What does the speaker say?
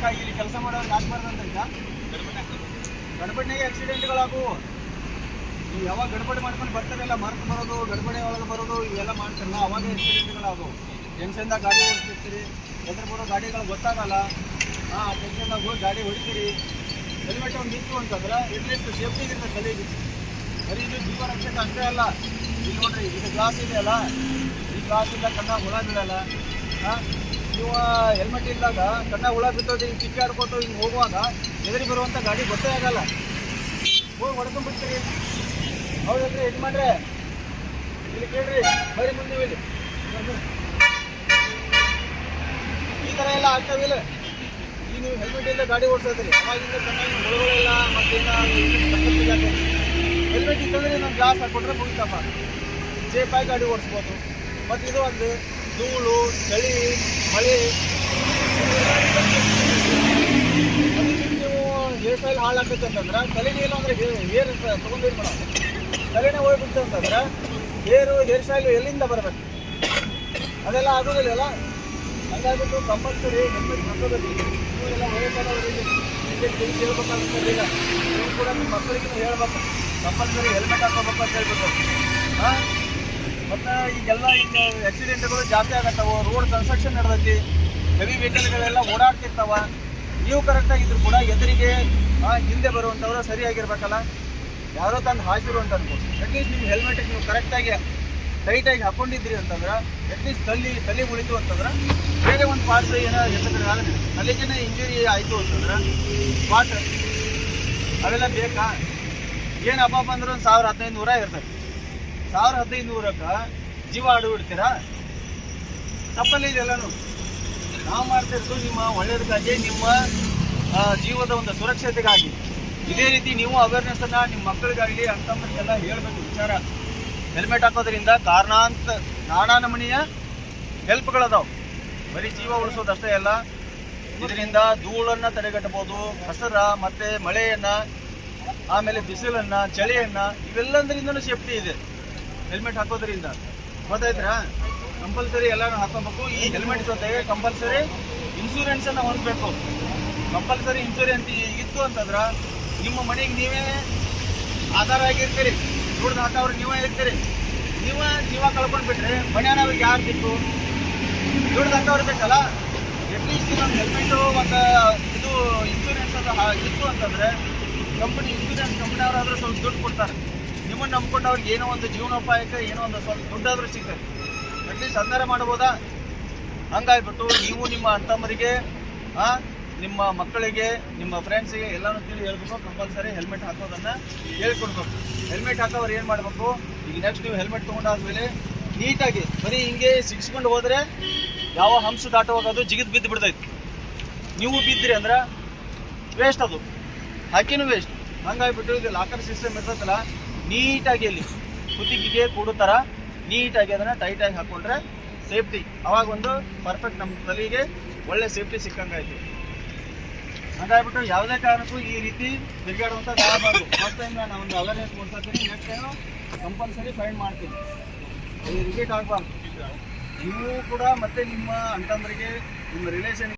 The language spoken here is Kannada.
ಯಾಕೆ ಇಲ್ಲಿ ಕೆಲಸ ಮಾಡೋರಿಗೆ ಆಗ್ಬಾರ್ದು ಅಂತ ಈಗ ಗಡ್ಬಡಿನಾಗೆ ಆಕ್ಸಿಡೆಂಟ್ಗಳಾಗುವು. ನೀವು ಯಾವಾಗ ಗಡ್ಬಡಿ ಮಾಡ್ಕೊಂಡು ಬರ್ತಾರಲ್ಲ, ಮರೆತು ಬರೋದು, ಗಡ್ಬಡಿ ಒಳಗೆ ಬರೋದು, ಇವೆಲ್ಲ ಮಾಡ್ತಾರಲ್ಲ, ಅವಾಗ ಆಕ್ಸಿಡೆಂಟ್ಗಳಾಗವು. ಟೆನ್ಷನ್ದಾಗ ಗಾಡಿ ಓಡಿಸ್ತಿರ್ತೀರಿ, ಎದುರು ಬರೋ ಗಾಡಿಗಳು ಗೊತ್ತಾಗಲ್ಲ. ಟೆನ್ಷನ್ದಾಗ ಹೋಗಿ ಗಾಡಿ ಹೊಡಿತೀರಿ. ಹೆಲ್ಮೆಟ್ ಒಂದು ಇತ್ತು ಅಂತಂದ್ರೆ ಎಟ್ಲೀಸ್ಟ್ ಸೇಫ್ಟಿ ಇರ್ತದೆ ತಲೆಗೆ. ಬರೀ ಇದು ಜೀವ ರಕ್ಷಕ ಅಷ್ಟೇ ಅಲ್ಲ. ಇಲ್ಲಿ ನೋಡ್ರಿ, ಇದು ಗ್ಲಾಸ್ ಇದೆಯಲ್ಲ, ಈ ಗ್ಲಾಸಿಂದ ಕಣ್ಣ ಹುಳ ಬೀಳಲ್ಲ. ನೀವು ಹೆಲ್ಮೆಟ್ ಇದ್ದಾಗ ಕಣ್ಣ ಹುಳ ಬಿತ್ತೋದು, ಹಿಂಗೆ ಕಿಕ್ಕಿ ಆಡ್ಕೊತು ಹಿಂಗೆ ಹೋಗುವಾಗ ಎದುರಿಗೆ ಬರುವಂಥ ಗಾಡಿ ಗೊತ್ತೇ ಆಗಲ್ಲ, ಹೋಗಿ ಹೊಡ್ಕೊಂಡ್ಬಿಡ್ತೀರಿ. ಹೌದಲ್ರಿ ಇದು ಮಾಡ್ರೆ? ಇಲ್ಲಿ ಕೇಳ್ರಿ, ಬರೀ ಮುಂದೆ ಇಲ್ಲಿ ಈ ಥರ ಎಲ್ಲ ಆಗ್ತಾವಿಲ್ಲ. ಈಗ ನೀವು ಹೆಲ್ಮೆಟ್ ಇಲ್ಲ ಗಾಡಿ ಓಡಿಸೋದ್ರಿ, ಅವಾಗಿಂದ ಚೆನ್ನಾಗಿ ಹುಳುಗಳೆಲ್ಲ ಮತ್ತೇನು ಹೆಲ್ಮೆಟ್ ಇತ್ತಂದ್ರೆ ನಾನು ಗ್ಲಾಸ್ ಹಾಕ್ಕೊಟ್ರೆ ಮುಗಿತಪ್ಪ, ಸೇಫಾಗಿ ಗಾಡಿ ಓಡಿಸ್ಬೋದು. ಮತ್ತು ಇದು ಒಂದು ಧೂಳು, ಚಳಿ, ಮಳೆ, ಅದಕ್ಕೆ ನೀವು ಹೇರ್ ಸ್ಟೈಲ್ ಹಾಳಾಗ್ತೈತೆ ಅಂತಂದ್ರೆ ತಲೆಗೆ ಏನು ಅಂದರೆ ಹೇರ್ ತೊಗೊಂಡಿರಿ ಮೇಡಮ್, ತಲೆನೇ ಹೋಗ್ಬಿಡ್ತು ಅಂತಂದ್ರೆ ಹೇರ್ ಸ್ಟೈಲು ಎಲ್ಲಿಂದ ಬರಬೇಕು? ಅದೆಲ್ಲ ಆಗೋದಿಲ್ಲ. ಹಂಗಾಗ್ಬಿಟ್ಟು ಕಂಪಲ್ಸರಿ ಹೆಲ್ಮೆಟ್ ಹಾಕೋಬೇಕು. ನೀವು ಎಲ್ಲ ವಯಸ್ಸಾದವರಿಗೆ ಹೇಳ್ಬೇಕಾಗುತ್ತೆ. ಈಗ ನೀವು ಕೂಡ ನಿಮ್ಮ ಮಕ್ಕಳಿಗೆ ಹೇಳ್ಬೇಕು, ಕಂಪಲ್ಸರಿ ಹೆಲ್ಮೆಟ್ ಹಾಕೋಬೇಕು ಅಂತ ಹೇಳ್ಬೇಕು. ಮತ್ತು ಈಗೆಲ್ಲ ಈಗ ಆಕ್ಸಿಡೆಂಟ್ಗಳು ಜಾಸ್ತಿ ಆಗತ್ತವ. ರೋಡ್ ಕನ್ಸ್ಟ್ರಕ್ಷನ್ ನಡೆದೈತಿ, ಹೆವಿ ವೆಹಿಕಲ್ಗಳೆಲ್ಲ ಓಡಾಡ್ತಿರ್ತಾವ. ನೀವು ಕರೆಕ್ಟಾಗಿದ್ರು ಕೂಡ ಎದುರಿಗೆ ಹಿಂದೆ ಬರುವಂಥವ್ರು ಸರಿಯಾಗಿರ್ಬೇಕಲ್ಲ. ಯಾರೋ ತಂದು ಹಾಕಿರು ಅಂತ ಅನ್ಬೋದು. ಅಟ್ಲೀಸ್ಟ್ ನೀವು ಹೆಲ್ಮೆಟಿಗೆ ನೀವು ಕರೆಕ್ಟಾಗಿ ಟೈಟಾಗಿ ಹಾಕ್ಕೊಂಡಿದ್ರಿ ಅಂತಂದ್ರೆ ಅಟ್ಲೀಸ್ಟ್ ತಲೆ ಉಳಿತು ಅಂತಂದ್ರೆ ಬೇರೆ ಒಂದು ಪಾರ್ಟ್ಸ್ ಏನೋ ಎತ್ತಕಡೆ ಆಗಲಿಲ್ಲ, ತಲೆಗೇನೆ ಇಂಜುರಿ ಆಯಿತು ಅಂತಂದ್ರೆ ಸ್ಪಾಟ್ ಅವೆಲ್ಲ ಬೇಕಾ? ಏನು ಹಬ್ಬ ಬಂದ್ರೆ ಒಂದು 1000-1500 ಇರ್ತದೆ. 1000-1500ಕ್ಕೆ ಜೀವ ಆಡಿಬಿಡ್ತೀರಾ? ತಪ್ಪಲ್ಲಿ ಇದೆಲ್ಲನೂ. ನಾವು ಮಾಡ್ತಿರೋದು ನಿಮ್ಮ ಒಳ್ಳೆಯದಕ್ಕಾಗಿ, ನಿಮ್ಮ ಜೀವದ ಒಂದು ಸುರಕ್ಷತೆಗಾಗಿ. ಇದೇ ರೀತಿ ನೀವು ಅವೇರ್ನೆಸ್ಸನ್ನು ನಿಮ್ಮ ಮಕ್ಕಳಿಗಾಗಲಿ ಅಣ್ಣತಮ್ಮರಿಗೆಲ್ಲ ಹೇಳಬೇಕು ವಿಚಾರ. ಹೆಲ್ಮೆಟ್ ಹಾಕೋದ್ರಿಂದ ನಾನಾ ನಮೂನೆಯ ಹೆಲ್ಪ್ಗಳದಾವೆ. ಬರೀ ಜೀವ ಉಳಿಸೋದಷ್ಟೇ ಅಲ್ಲ, ಇದರಿಂದ ಧೂಳನ್ನು ತಡೆಗಟ್ಟಬಹುದು, ಹಸರ ಮತ್ತು ಮಳೆಯನ್ನು, ಆಮೇಲೆ ಬಿಸಿಲನ್ನು, ಚಳಿಯನ್ನು, ಇವೆಲ್ಲದರಿಂದನೂ ಸೇಫ್ಟಿ ಇದೆ ಹೆಲ್ಮೆಟ್ ಹಾಕೋದ್ರಿಂದ. ಗೊತ್ತಾಯ್ತಾ? ಕಂಪಲ್ಸರಿ ಎಲ್ಲನೂ ಹಾಕೋಬೇಕು. ಈ ಹೆಲ್ಮೆಟ್ ಜೊತೆಗೆ ಕಂಪಲ್ಸರಿ ಇನ್ಶೂರೆನ್ಸನ್ನು ಹೊಂದಬೇಕು. ಕಂಪಲ್ಸರಿ ಇನ್ಶೂರೆನ್ಸ್ ಇತ್ತು ಅಂತಂದ್ರೆ ನಿಮ್ಮ ಮನೆಗೆ ನೀವೇ ಆಧಾರ ಆಗಿರ್ತೀರಿ, ದುಡ್ದು ಹಾಕೋರು ನೀವೇ ಇರ್ತೀರಿ. ನೀವೇ ಕಳ್ಕೊಂಡ್ಬಿಟ್ರೆ ಮನೆಯವ್ರಿಗೆ ಯಾರು ಸಿಕ್ಕು? ದುಡ್ಡು ಹಾಕೋರು ಬೇಕಲ್ಲ. ಅಟ್ಲೀಸ್ಟ್ ಇನ್ನೊಂದು ಹೆಲ್ಮೆಟು ಒಂದು ಇದು ಇನ್ಶೂರೆನ್ಸ್ ಅದು ಇತ್ತು ಅಂತಂದರೆ ಇನ್ಶೂರೆನ್ಸ್ ಕಂಪ್ನಿಯವರಾದರೂ ಸ್ವಲ್ಪ ದುಡ್ಡು ಕೊಡ್ತಾರೆ. ನಿಮ್ಮನ್ನು ನಂಬ್ಕೊಂಡು ಅವ್ರಿಗೆ ಏನೋ ಒಂದು ಜೀವನೋಪಾಯಕ್ಕೆ ಏನೋ ಒಂದು ಸ್ವಲ್ಪ ದುಡ್ಡಾದರೂ ಸಿಗ್ತದೆ. ಅಟ್ಲೀಸ್ಟ್ ಅದನ್ನಾರ ಮಾಡ್ಬೋದಾ? ಹಂಗಾಗ್ಬಿಟ್ಟು ನೀವು ನಿಮ್ಮ ಅಣ್ಣತಮ್ಮರಿಗೆ, ನಿಮ್ಮ ಮಕ್ಕಳಿಗೆ, ನಿಮ್ಮ ಫ್ರೆಂಡ್ಸಿಗೆ ಎಲ್ಲನೂ ಹೇಳ್ಬೇಕು. ಕಂಪಲ್ಸರಿ ಹೆಲ್ಮೆಟ್ ಹಾಕೋದನ್ನು ಹೇಳ್ಕೊಡ್ಬೇಕು. ಹೆಲ್ಮೆಟ್ ಹಾಕೋರು ಏನು ಮಾಡಬೇಕು? ಈಗ ನೆಕ್ಸ್ಟ್ ನೀವು ಹೆಲ್ಮೆಟ್ ತೊಗೊಂಡಾದ್ಮೇಲೆ ನೀಟಾಗಿ ಬರೀ ಹಿಂಗೆ ಸಿಗಿಸ್ಕೊಂಡು ಹೋದರೆ ಯಾವ ಹಂಸ ದಾಟುವಾಗ ಅದು ಜಿಗಿದು ಬಿದ್ದು ಬಿಡ್ತೈತಿ. ನೀವು ಬಿದ್ದಿರಿ ಅಂದ್ರೆ ವೇಸ್ಟ್, ಅದು ಹಾಕಿನೂ ವೇಸ್ಟ್. ಹಂಗಾಗಿಬಿಟ್ಟು ಇದು ಲಾಕರ್ ಸಿಸ್ಟಮ್ ಇರ್ತೈತಲ್ಲ, ನೀಟಾಗಿ ಅಲ್ಲಿ ಕುತ್ತಿಗೆಗೆ ಕೂಡೋ ಥರ ನೀಟಾಗಿ ಅದನ್ನು ಟೈಟಾಗಿ ಹಾಕ್ಕೊಂಡ್ರೆ ಸೇಫ್ಟಿ. ಅವಾಗ ಒಂದು ಪರ್ಫೆಕ್ಟ್ ನಮ್ಮ ತಲೆಗೆ ಒಳ್ಳೆ ಸೇಫ್ಟಿ ಸಿಕ್ಕಂಗಾಯ್ತು. ಹಾಗಾಗ್ಬಿಟ್ಟು ಯಾವುದೇ ಕಾರಣಕ್ಕೂ ಈ ರೀತಿ ತಿರುಗಾಡುವಂಥದ್ದು ಆಗಬಾರ್ದು. ಫಸ್ಟ್ ಟೈಮ್ ನಾನು ಒಂದು ಅವೇರ್ನೆಸ್ ಕೊಡ್ತೀನಿ, ನೆಕ್ಸ್ಟ್ ಟೈಮು ಕಂಪಲ್ಸರಿ ಫೈನ್ ಮಾಡ್ತೀನಿ. ಈ ರಿಪೀಟ್ ಆಗಬಾರ್ದು. ನೀವು ಕೂಡ ಮತ್ತೆ ನಿಮ್ಮ ಅಣ್ಣತಮ್ಮರಿಗೆ, ನಿಮ್ಮ ರಿಲೇಷನ್